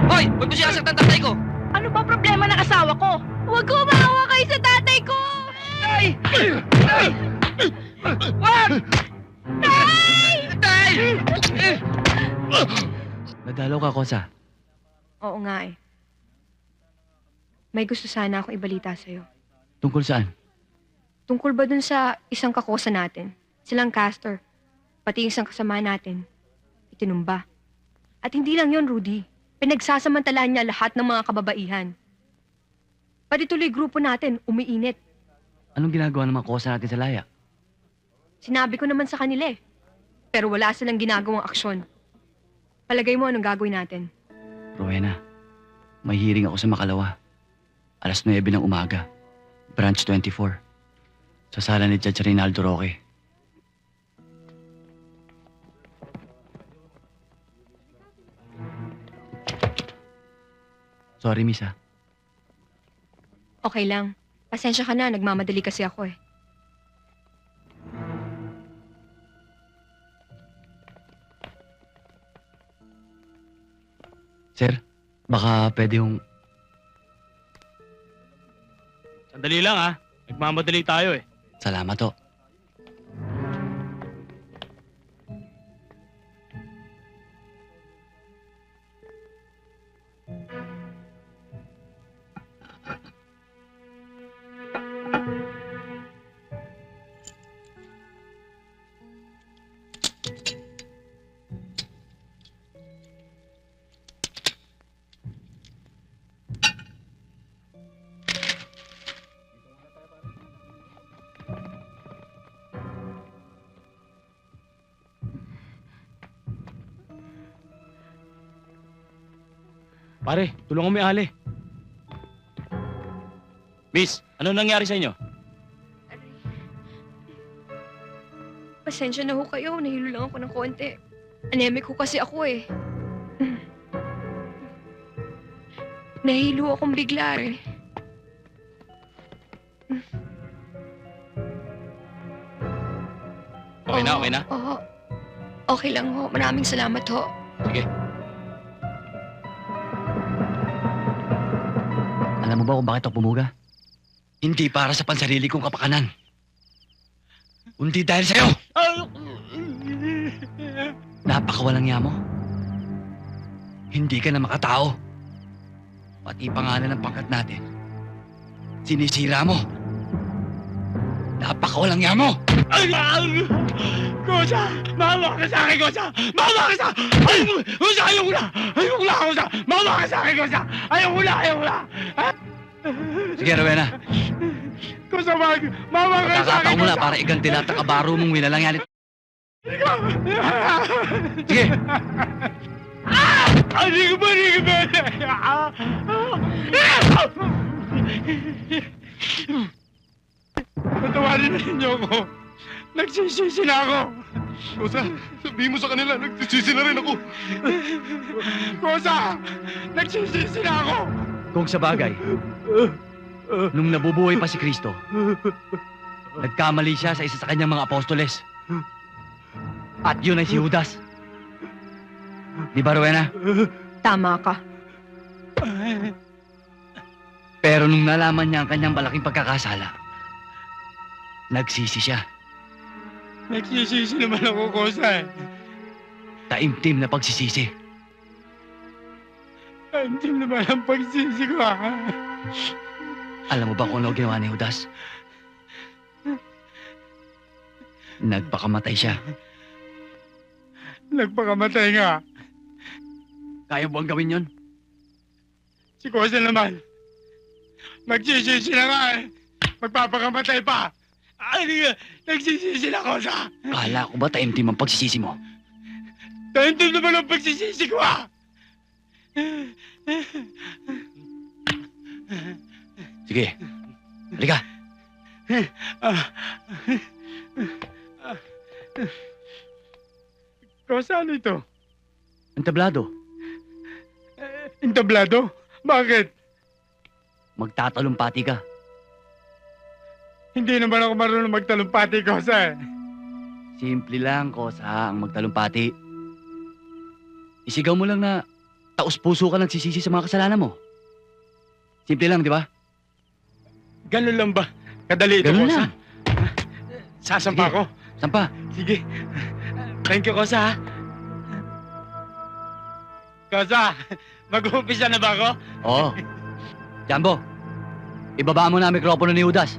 Hoy! Huwag mo sinasaktan tatay ko! Ano ba problema ng asawa ko? Huwag ko maawa kayo sa tatay ko! Tay! Tay! Wag! Tay! Tay! Nadalaw ka, Kosa. Oo nga eh. May gusto sana akong ibalita sa'yo. Tungkol saan? Tungkol ba dun sa isang kakosa natin? Silang Castor. Pati yung isang kasama natin. Itinumba. At hindi lang yon, Rudy. Pinagsasamantalahan niya lahat ng mga kababaihan. Pati tuloy grupo natin, umiinit. Anong ginagawa ng mga Kosa natin sa laya? Sinabi ko naman sa kanila eh. Pero wala silang ginagawang aksyon. Palagay mo anong gagawin natin? Rowena, may hearing ako sa Makalawa. Alas 9 ng umaga. Branch 24. Sa sala ni Judge Reynaldo Roque. Sorry, miss ah. Okay lang. Pasensya ka na, nagmamadali kasi ako eh. Sir, baka pwede yung... Sandali lang ha. Nagmamadali tayo eh. Salamat ho. Pare, tulungan mo yung Ali. Miss, ano nangyari sa inyo? Pasensya na ho kayo, nahilo lang ako ng konti. Anemic ho kasi ako eh. Nahilo akong bigla eh. Okay na, okay na? Oo. Okay lang ho. Maraming salamat ho. Sige. Alam mo ba kung bakit ako pumuga? Hindi para sa pansarili kong kapakanan. Kundi dahil sa'yo! Napakawalang niya mo. Hindi ka na makatao. Pati pangalan ng pangkat natin. Sinisira mo. Napakawalang niya mo! Kosa! Mama ka sa akin, Kosa! Mama ka sa... Kosa, ayoko na! Ayoko na, Kosa! Mama ka sa akin, Kosa! Ayoko na, ayoko na! Sige, Rowena. Kosa, wag! Mama ka sa akin, Kakataon mo na Kosa! para iganti lahat ng kabaro mong winalangyari. Sige! Hindi ko ba, hindi ko ba? Patawarin na ninyo ako. Nagsisisi na ako. Kosa, sabihin mo sa kanila, nagsisisi na rin ako. Kosa! Nagsisisi na ako. Kung sa bagay, nung nabubuhay pa si Kristo, nagkamali siya sa isa sa kanyang mga apostoles. At yun ay si Judas. Di ba, Rowena? Tama ka. Pero nung nalaman niya ang kanyang malaking pagkakasala, nagsisi siya. Nagsisisi naman ako, Kosa. Taimtim na pagsisisi. Hindi naman ang pagsisi ko, ha? Alam mo ba kung ano ginawa ni Judas? Nagpakamatay siya. Nagpakamatay nga. Kaya mo bang gawin yon? Si Kosa naman. Magsisisi na nga eh. Magpapakamatay pa. Ay, nagsisisi na, Kosa. Kala ko ba taimtim ang pagsisisi mo? Taintim naman ang pagsisisi ko, ha? Sige. Halika. Kosa, ano ito? Ang tablado. Entablado? Bakit? Magtatalumpati ka. Hindi naman ako marunong magtalumpati, Kosa. Simple lang, Kosa, ang magtalumpati. Isigaw mo lang na taos-puso ka nagsisisi sa mga kasalanan mo. Simple lang, di ba? Ganun lang ba? Kadali ito, Ganun Kosa? lang. Sasampa Sige. ko. Sampa. Sige. Thank you, Kosa. ha? Kosa, mag-uumpisa na ba ako? Oo. Jumbo, ibaba mo na ang mikropono ni Judas.